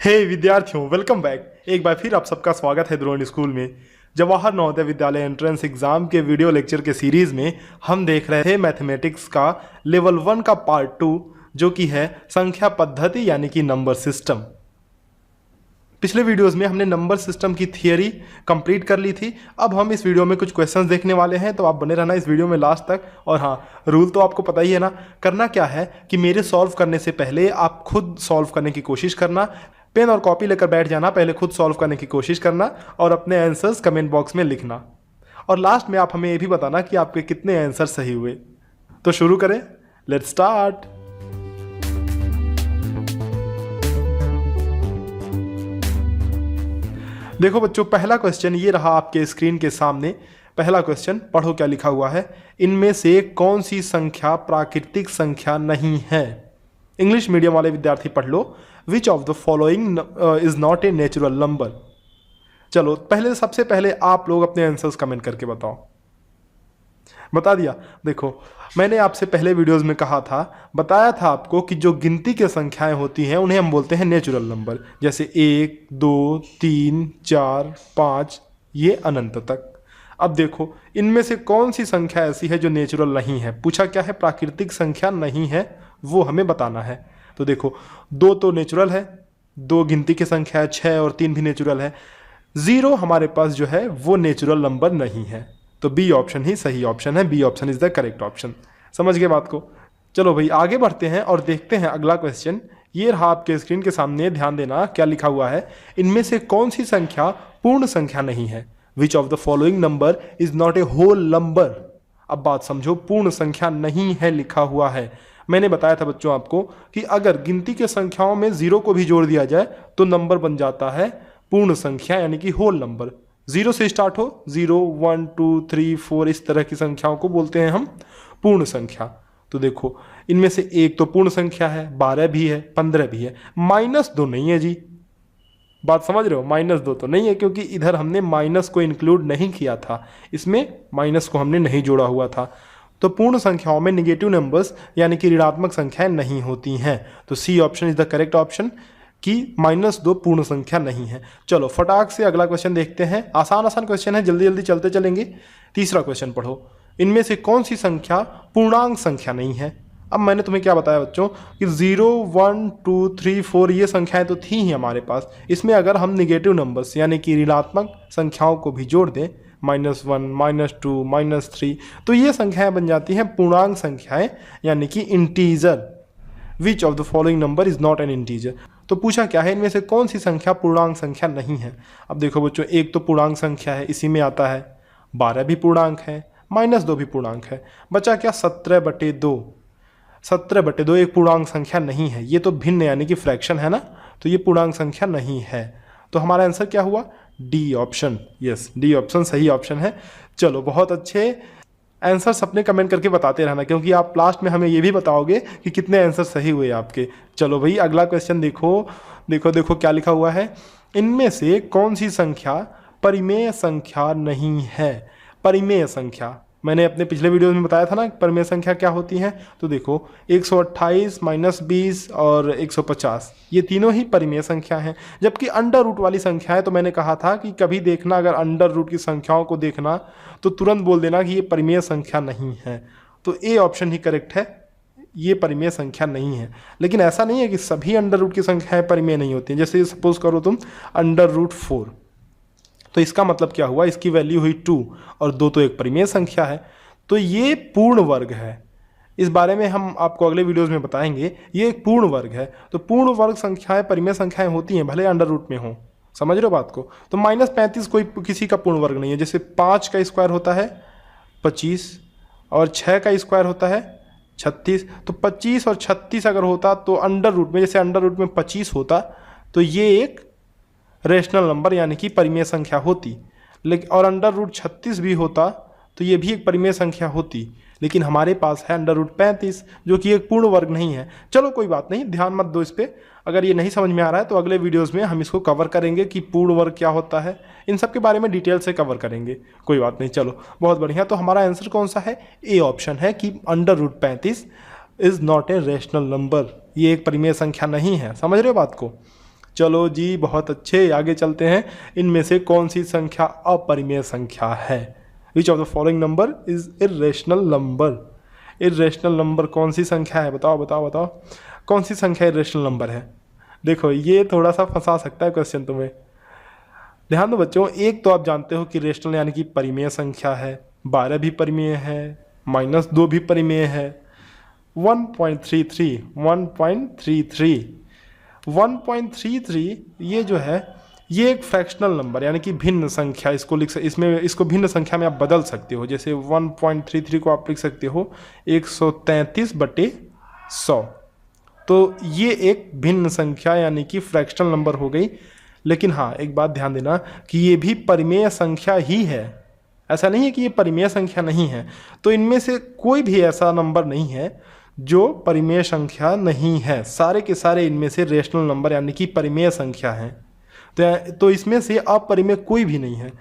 हे विद्यार्थियों, welcome back. एक बार फिर आप सबका स्वागत है द्रोणी स्कूल में। जवाहर नवोदय विद्यालय एंट्रेंस एग्जाम के वीडियो लेक्चर के सीरीज में हम देख रहे थे मैथमेटिक्स का लेवल 1 का पार्ट 2, जो कि है संख्या पद्धति यानी कि नंबर सिस्टम। पिछले वीडियोस में हमने नंबर सिस्टम की थियरी कंप्लीट कर ली थी। अब हम इस वीडियो में कुछ क्वेश्चंस देखने वाले हैं, तो आप बने रहना इस वीडियो में लास्ट तक। और हाँ, रूल तो आपको पता ही है ना। करना क्या है कि मेरे सॉल्व करने से पहले आप खुद सॉल्व करने की कोशिश करना। पेन और कॉपी लेकर बैठ जाना, पहले खुद सॉल्व करने की कोशिश करना और अपने आंसर्स कमेंट बॉक्स में लिखना। और लास्ट में आप हमें ये भी बताना कि आपके कितने आंसर सही हुए। तो शुरू करें, लेट्स स्टार्ट। देखो बच्चों, पहला क्वेश्चन ये रहा आपके स्क्रीन के सामने। पहला क्वेश्चन पढ़ो क्या लिखा हुआ है। इनमें से कौन सी संख्या प्राकृतिक संख्या नहीं है? इंग्लिश मीडियम वाले विद्यार्थी पढ़ लो। Which of the following is not a natural number? चलो सबसे पहले आप लोग अपने आंसर्स कमेंट करके बताओ। बता दिया। देखो, मैंने आपसे पहले वीडियोस में बताया था आपको कि जो गिनती के संख्याएं होती हैं उन्हें हम बोलते हैं नेचुरल नंबर। जैसे 1, 2, 3, 4, 5, ये अनंत तक। अब देखो, इनमें से कौन सी संख्या ऐसी है जो नेचुरल नहीं है? पूछा क्या है? प्राकृतिक संख्या नहीं है, वो हमें बताना है। तो देखो, 2 तो नेचुरल है, 2 गिनती की संख्या है, 6 और 3 भी नेचुरल है। 0 हमारे पास जो है वो नेचुरल नंबर नहीं है। तो बी ऑप्शन ही सही ऑप्शन है। B option is the correct option. समझ गए बात को? चलो भाई, आगे बढ़ते हैं और देखते हैं अगला क्वेश्चन। ये रहा आपके स्क्रीन के सामने, ध्यान देना क्या लिखा हुआ है। इनमें से कौन सी संख्या पूर्ण संख्या नहीं है? Which of the following number is not a whole number? अब बात समझो, पूर्ण संख्या नहीं है लिखा हुआ है। मैंने बताया था बच्चों आपको कि अगर गिनती के संख्याओं में 0 को भी जोड़ दिया जाए तो नंबर बन जाता है पूर्ण संख्या यानी कि होल नंबर। 0 से स्टार्ट हो, 0, 1, 2, 3, 4, इस तरह की संख्याओं को बोलते हैं हम पूर्ण संख्या। तो देखो, इनमें से 1 तो पूर्ण संख्या है, 12 भी है, 15 भी है। -2 नहीं है जी। बात समझ रहे हो? -2 तो नहीं है, क्योंकि इधर हमने माइनस को इंक्लूड नहीं किया था, इसमें माइनस को हमने नहीं जोड़ा हुआ था। तो पूर्ण संख्याओं में निगेटिव नंबर्स यानी कि ऋणात्मक संख्याएं नहीं होती हैं। तो C option is the correct option कि -2 पूर्ण संख्या नहीं है। चलो फटाक से अगला क्वेश्चन देखते हैं। आसान क्वेश्चन है, जल्दी जल्दी चलते चलेंगे। तीसरा क्वेश्चन पढ़ो। इनमें से कौन सी संख्या पूर्णांक संख्या नहीं है? अब मैंने तुम्हें क्या बताया बच्चों कि 0, 1, 2, 3, 4 ये संख्याएं तो थी ही हमारे पास। इसमें अगर हम निगेटिव नंबर्स यानी कि ऋणात्मक संख्याओं को भी जोड़ दें, -1, -2, -3, तो ये संख्याएं बन जाती हैं पूर्णांक संख्याएं यानी कि integer. Which of the following number is not an integer? तो पूछा क्या है, इनमें से कौन सी संख्या पूर्णांक संख्या नहीं है? अब देखो बच्चों, 1 तो पूर्णांक संख्या है, इसी में आता है। 12 भी पूर्णांक है, -2 भी पूर्णांक है। बचा क्या? 17/2। 17/2 एक पूर्णांक संख्या नहीं है, ये तो भिन्न यानी कि फ्रैक्शन है ना, तो ये पूर्णांक संख्या नहीं है। तो हमारा आंसर क्या हुआ? D option. Yes, D option सही ऑप्शन है। चलो, बहुत अच्छे। आंसर्स अपने कमेंट करके बताते रहना, क्योंकि आप लास्ट में हमें ये भी बताओगे कि कितने आंसर सही हुए आपके। चलो भाई, अगला क्वेश्चन देखो। देखो देखो क्या लिखा हुआ है। इनमें से कौन सी संख्या परिमेय संख्या नहीं है? परिमेय संख्या मैंने अपने पिछले वीडियो में बताया था ना, परिमेय संख्या क्या होती है। तो देखो, 128, -20 और 150 ये तीनों ही परिमेय संख्या हैं। जबकि अंडर रूट वाली संख्या है, तो मैंने कहा था कि कभी देखना, अगर अंडर रूट की संख्याओं को देखना तो तुरंत बोल देना कि ये परिमेय संख्या नहीं है। तो ए ऑप्शन ही करेक्ट है, ये परिमेय संख्या नहीं है। लेकिन ऐसा नहीं है कि सभी अंडर रूट की संख्याएं परिमेय नहीं होती हैं। जैसे सपोज करो तुम √4, तो इसका मतलब क्या हुआ? इसकी वैल्यू हुई 2 और 2 तो एक परिमेय संख्या है, तो ये पूर्ण वर्ग है। इस बारे में हम आपको अगले वीडियोस में बताएंगे। ये एक पूर्ण वर्ग है, तो पूर्ण वर्ग संख्याएं परिमेय संख्याएं होती हैं, भले अंडर रूट में हो। समझ रहे हो बात को? तो -35 कोई किसी का पूर्ण वर्ग नहीं है। जैसे 5 का स्क्वायर होता है 25 और 6 का स्क्वायर होता है 36। तो 25 और 36 अगर होता तो अंडर रूट में, जैसे अंडर रूट में 25 होता, तो ये एक रेशनल नंबर यानी कि परिमेय संख्या होती। लेकिन और अंडर रूट 36 भी होता तो ये भी एक परिमेय संख्या होती। लेकिन हमारे पास है अंडर रूट 35, जो कि एक पूर्ण वर्ग नहीं है। चलो कोई बात नहीं, ध्यान मत दो इस पर। अगर ये नहीं समझ में आ रहा है तो अगले वीडियोस में हम इसको कवर करेंगे कि पूर्ण वर्ग क्या होता है। इन सब के बारे में डिटेल से कवर करेंगे, कोई बात नहीं। चलो, बहुत बढ़िया। तो हमारा आंसर कौन सा है? ए ऑप्शन है कि under root 35 is not a rational number, ये एक परिमेय संख्या नहीं है। समझ रहे हो बात को? चलो जी, बहुत अच्छे, आगे चलते हैं। इनमें से कौन सी संख्या अपरिमेय संख्या है? Which of the following number is irrational number? Irrational number कौन सी संख्या है? बताओ बताओ बताओ, कौन सी संख्या इर्रेशनल नंबर है? देखो ये थोड़ा सा फंसा सकता है क्वेश्चन तुम्हें। ध्यान दो बच्चों, एक तो आप जानते हो कि रेशनल यानी कि परिमेय संख्या है, 12 भी परिमेय है, -2 भी परिमेय है, 1.33 ये जो है ये एक फ्रैक्शनल नंबर यानी कि भिन्न संख्या, इसको भिन्न संख्या में आप बदल सकते हो। जैसे 1.33 को आप लिख सकते हो 133/100। तो ये एक भिन्न संख्या यानी कि फ्रैक्शनल नंबर हो गई। लेकिन हाँ, एक बात ध्यान देना कि ये भी परिमेय संख्या ही है, ऐसा नहीं है कि ये परिमेय संख्या नहीं है। तो इनमें से कोई भी ऐसा नंबर नहीं है जो परिमेय संख्या नहीं है, सारे के सारे इनमें से रेशनल नंबर यानी कि परिमेय संख्या हैं। तो इसमें से अपरिमेय कोई भी नहीं है,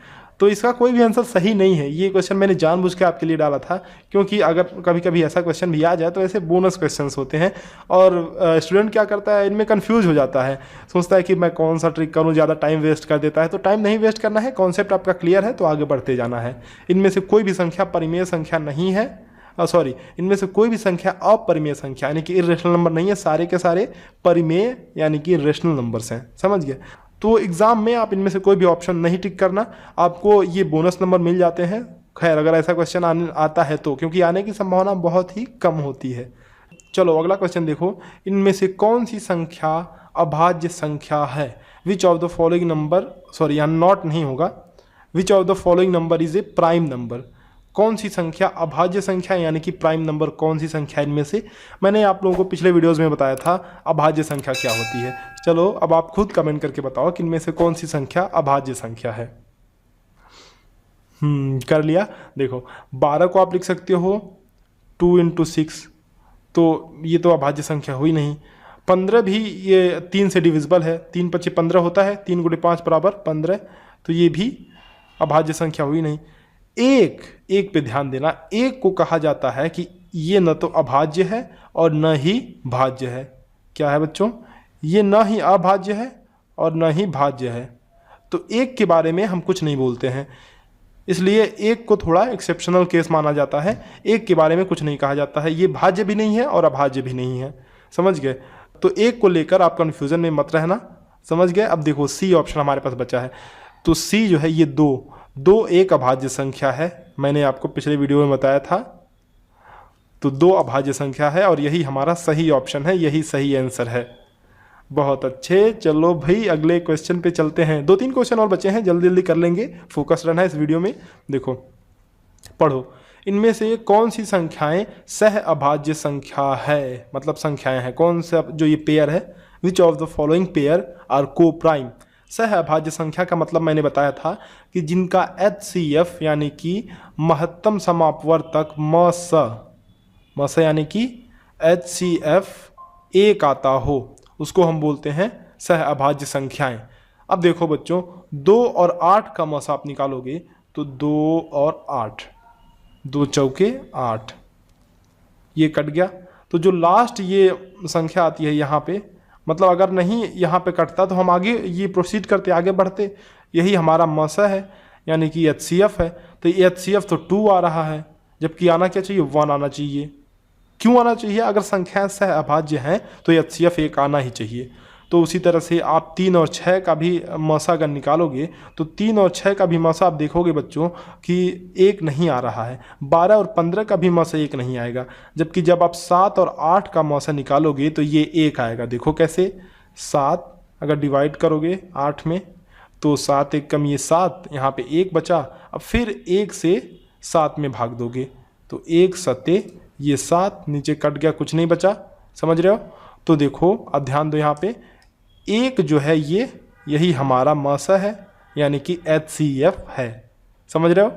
तो इसका कोई भी आंसर सही नहीं है। ये क्वेश्चन मैंने जानबूझ के आपके लिए डाला था, क्योंकि अगर कभी कभी ऐसा क्वेश्चन भी आ जाए तो ऐसे बोनस क्वेश्चंस होते हैं और स्टूडेंट क्या करता है, इनमें कंफ्यूज हो जाता है, सोचता है कि मैं कौन सा ट्रिक करूं, ज़्यादा टाइम वेस्ट कर देता है। तो टाइम नहीं वेस्ट करना है, कॉन्सेप्ट आपका क्लियर है तो आगे बढ़ते जाना है। इनमें से कोई भी संख्या परिमेय संख्या नहीं है, इनमें से कोई भी संख्या अपरिमेय संख्या यानी कि इर्रेशनल नंबर नहीं है, सारे के सारे परिमेय यानी कि रेशनल नंबर्स हैं। समझ गए? तो एग्जाम में आप इनमें से कोई भी ऑप्शन नहीं टिक करना, आपको ये बोनस नंबर मिल जाते हैं। खैर अगर ऐसा क्वेश्चन आता है तो, क्योंकि आने की संभावना बहुत ही कम होती है। चलो अगला क्वेश्चन देखो, इनमें से कौन सी संख्या अभाज्य संख्या है? Which of the following number, यहाँ नॉट नहीं होगा, विच of the following number is a prime number? कौन सी संख्या अभाज्य संख्या यानी कि प्राइम नंबर कौन सी संख्या इनमें से? मैंने आप लोगों को पिछले वीडियोस में बताया था अभाज्य संख्या क्या होती है। चलो अब आप खुद कमेंट करके बताओ कि इनमें से कौन सी संख्या अभाज्य संख्या है। कर लिया। देखो 12 को आप लिख सकते हो 2 × 6, तो ये तो अभाज्य संख्या हुई नहीं। 15 भी ये 3 से डिविजिबल है, 3 × 5 = 15 होता है, 3 × 5 = 15, तो ये भी अभाज्य संख्या हुई नहीं। एक पे ध्यान देना, एक को कहा जाता है कि ये न तो अभाज्य है और न ही भाज्य है। क्या है बच्चों? ये न ही अभाज्य है और न ही भाज्य है। तो एक के बारे में हम कुछ नहीं बोलते हैं, इसलिए एक को थोड़ा एक्सेप्शनल केस माना जाता है। एक के बारे में कुछ नहीं कहा जाता है, ये भाज्य भी नहीं है और अभाज्य भी नहीं है। समझ गए? तो एक को लेकर आप कन्फ्यूजन में मत रहना। समझ गए? अब देखो सी ऑप्शन हमारे पास बचा है, तो सी जो है ये 2 एक अभाज्य संख्या है, मैंने आपको पिछले वीडियो में बताया था। तो 2 अभाज्य संख्या है और यही हमारा सही ऑप्शन है, यही सही आंसर है। बहुत अच्छे। चलो भाई अगले क्वेश्चन पे चलते हैं। 2-3 क्वेश्चन और बचे हैं, जल्दी जल्दी कर लेंगे, फोकस रहना है इस वीडियो में। देखो पढ़ो, इनमें से कौन सी संख्याएं सह अभाज्य संख्या है? मतलब संख्याएं हैं, कौन सा जो ये पेयर है, which of the following pair are coprime? सह अभाज्य संख्या का मतलब मैंने बताया था कि जिनका HCF यानी कि महत्तम समापवर्तक मस यानी कि HCF 1 आता हो, उसको हम बोलते हैं सह अभाज्य संख्याएं। अब देखो बच्चों, 2 और 8 का मस आप निकालोगे तो 2 और 8, 2 चौके 8, ये कट गया। तो जो लास्ट ये संख्या आती है यहाँ पे, मतलब अगर नहीं यहाँ पे कटता तो हम आगे ये प्रोसीड करते, आगे बढ़ते। यही हमारा मस है यानी कि HCF है। तो ये HCF तो 2 आ रहा है, जबकि आना क्या चाहिए? 1 आना चाहिए। क्यों आना चाहिए? अगर संख्या सह अभाज्य हैं तो HCF 1 आना ही चाहिए। तो उसी तरह से आप 3 और 6 का भी मसा अगर निकालोगे तो 3 और 6 का भी मसा आप देखोगे बच्चों कि 1 नहीं आ रहा है। 12 और 15 का भी मसा 1 नहीं आएगा, जबकि जब आप 7 और 8 का मसा निकालोगे तो ये 1 आएगा। देखो कैसे, 7 अगर डिवाइड करोगे 8 में तो 7 1 कम ये 7, यहाँ पे 1 बचा। अब फिर 1 से 7 में भाग दोगे तो 1 7 ये 7, नीचे कट गया, कुछ नहीं बचा। समझ रहे हो? तो देखो अब ध्यान दो, यहाँ पे 1 जो है ये यही हमारा मसा है यानी कि HCF है। समझ रहे हो?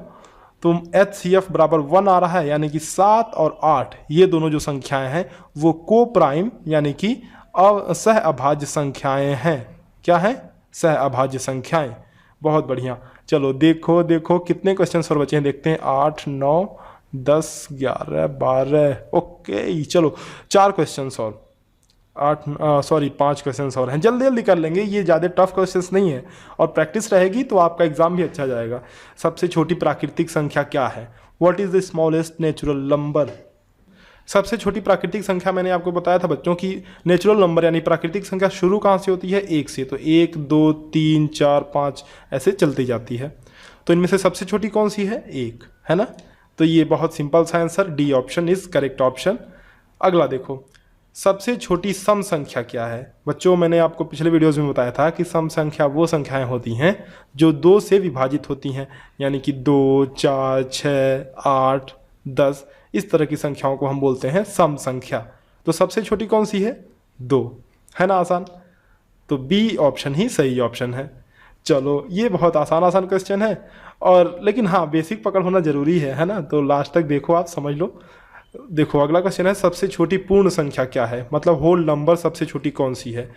तो HCF बराबर 1 आ रहा है, यानी कि 7 और 8 ये दोनों जो संख्याएं हैं वो को प्राइम यानी कि सह अभाज्य संख्याएं हैं। क्या है? सह अभाज्य संख्याएं। बहुत बढ़िया। चलो देखो कितने क्वेश्चन और बचे हैं, देखते हैं। 8 9 10 11 12। ओके चलो 4 क्वेश्चन और। पाँच क्वेश्चंस और हैं, जल्दी जल्दी कर लेंगे, ये ज़्यादा टफ क्वेश्चंस नहीं है और प्रैक्टिस रहेगी तो आपका एग्जाम भी अच्छा जाएगा। सबसे छोटी प्राकृतिक संख्या क्या है? What is the smallest natural number? सबसे छोटी प्राकृतिक संख्या मैंने आपको बताया था बच्चों की नेचुरल नंबर यानी प्राकृतिक संख्या शुरू कहाँ से होती है? एक से। तो 1 2 3 4 5 ऐसे चलती जाती है। तो इनमें से सबसे छोटी कौन सी है? 1, है ना। तो ये बहुत सिंपल सा answer, D option is correct option. अगला देखो, सबसे छोटी सम संख्या क्या है? बच्चों मैंने आपको पिछले वीडियोस में बताया था कि सम संख्या वो संख्याएं होती हैं जो 2 से विभाजित होती हैं, यानी कि 2 4 6 8 10 इस तरह की संख्याओं को हम बोलते हैं सम संख्या। तो सबसे छोटी कौन सी है? 2, है ना, आसान। तो बी ऑप्शन ही सही ऑप्शन है। चलो ये बहुत आसान क्वेश्चन है और लेकिन हाँ बेसिक पकड़ होना जरूरी है ना। तो लास्ट तक देखो, आप समझ लो। देखो अगला क्वेश्चन है, सबसे छोटी पूर्ण संख्या क्या है? मतलब होल नंबर सबसे छोटी कौन सी है?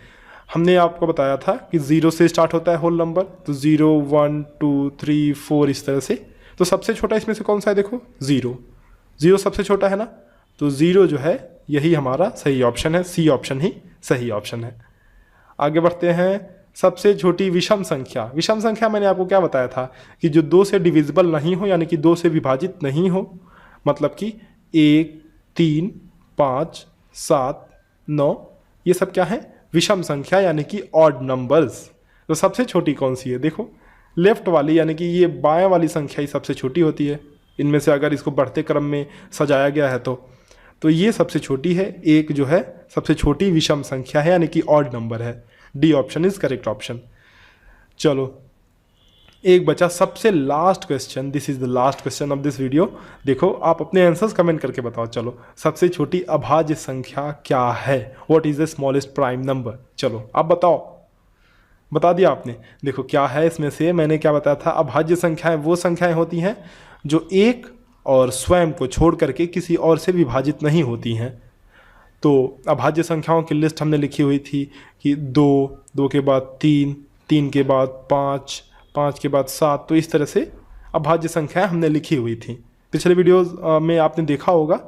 हमने आपको बताया था कि 0 से स्टार्ट होता है होल नंबर, तो 0 1 2 3 4 इस तरह से। तो सबसे छोटा इसमें से कौन सा है? देखो 0 सबसे छोटा है ना। तो 0 जो है यही हमारा सही ऑप्शन है, सी ऑप्शन ही सही ऑप्शन है। आगे बढ़ते हैं, सबसे छोटी विषम संख्या। विषम संख्या मैंने आपको क्या बताया था कि जो 2 से डिविजिबल नहीं हो, यानी कि 2 से विभाजित नहीं हो, मतलब कि 1 3 5 7 9 ये सब क्या है? विषम संख्या यानी कि ऑड नंबर्स। तो सबसे छोटी कौन सी है? देखो लेफ्ट वाली, यानी कि ये बाएं वाली संख्या ही सबसे छोटी होती है इनमें से, अगर इसको बढ़ते क्रम में सजाया गया है तो ये सबसे छोटी है। एक जो है सबसे छोटी विषम संख्या है यानी कि ऑड नंबर है। D option is correct option. चलो एक बचा सबसे last question, this is the last question of this video. देखो आप अपने आंसर्स कमेंट करके बताओ। चलो सबसे छोटी अभाज्य संख्या क्या है? What is the smallest prime number? चलो आप बताओ। बता दिया आपने। देखो क्या है इसमें से, मैंने क्या बताया था, अभाज्य संख्याएं वो संख्याएं होती हैं जो एक और स्वयं को छोड़ करके किसी और से विभाजित नहीं होती हैं। तो अभाज्य संख्याओं की लिस्ट हमने लिखी हुई थी कि 2 के बाद 3 के बाद 5 के बाद 7, तो इस तरह से अभाज्य संख्याएं हमने लिखी हुई थी, पिछले वीडियोस में आपने देखा होगा।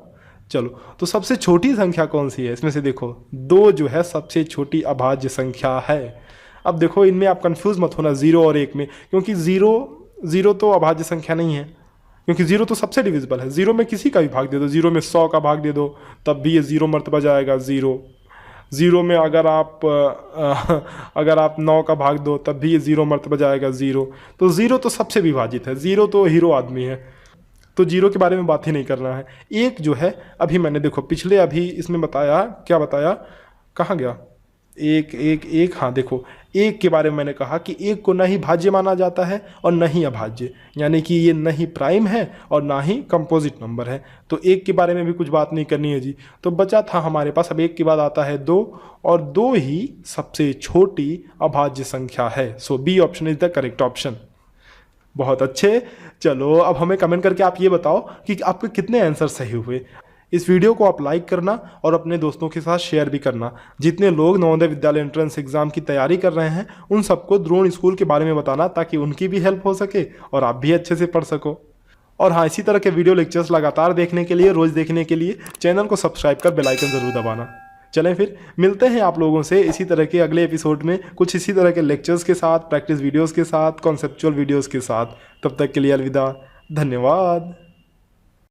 चलो तो सबसे छोटी संख्या कौन सी है इसमें से? देखो 2 जो है सबसे छोटी अभाज्य संख्या है। अब देखो इनमें आप कंफ्यूज मत होना 0 और 1 में, क्योंकि 0 तो अभाज्य संख्या नहीं है, क्योंकि 0 तो सबसे डिविजिबल है। 0 में किसी का भी भाग दे दो, 0 में 100 का भाग दे दो तब भी ये 0 मर्तबा जाएगा। 0 में अगर आप 9 का भाग दो तब भी ये 0 मर्तबा जाएगा 0। तो 0 तो सबसे विभाजित है, 0 तो हीरो आदमी है, तो 0 के बारे में बात ही नहीं करना है। 1 जो है अभी मैंने देखो पिछले अभी इसमें बताया, क्या बताया, कहाँ गया? 1 हाँ देखो 1 के बारे में मैंने कहा कि 1 को न ही भाज्य माना जाता है और न ही अभाज्य, यानी कि ये न ही प्राइम है और ना ही कंपोजिट नंबर है। तो 1 के बारे में भी कुछ बात नहीं करनी है जी। तो बचा था हमारे पास, अब 1 के बाद आता है 2, और 2 ही सबसे छोटी अभाज्य संख्या है। So B option is the correct option. बहुत अच्छे। चलो अब हमें कमेंट करके आप ये बताओ कि आपके कितने आंसर सही हुए। इस वीडियो को आप लाइक करना और अपने दोस्तों के साथ शेयर भी करना। जितने लोग नवोदय विद्यालय एंट्रेंस एग्जाम की तैयारी कर रहे हैं उन सबको द्रोण स्कूल के बारे में बताना, ताकि उनकी भी हेल्प हो सके और आप भी अच्छे से पढ़ सको। और हाँ, इसी तरह के वीडियो लेक्चर्स लगातार देखने के लिए, रोज़ देखने के लिए चैनल को सब्सक्राइब कर बेल आइकन ज़रूर दबाना। चलें फिर मिलते हैं आप लोगों से इसी तरह के अगले एपिसोड में, कुछ इसी तरह के लेक्चर्स के साथ, प्रैक्टिस वीडियोज़ के साथ, कॉन्सेप्चुअल वीडियोज़ के साथ। तब तक के लिए अलविदा, धन्यवाद।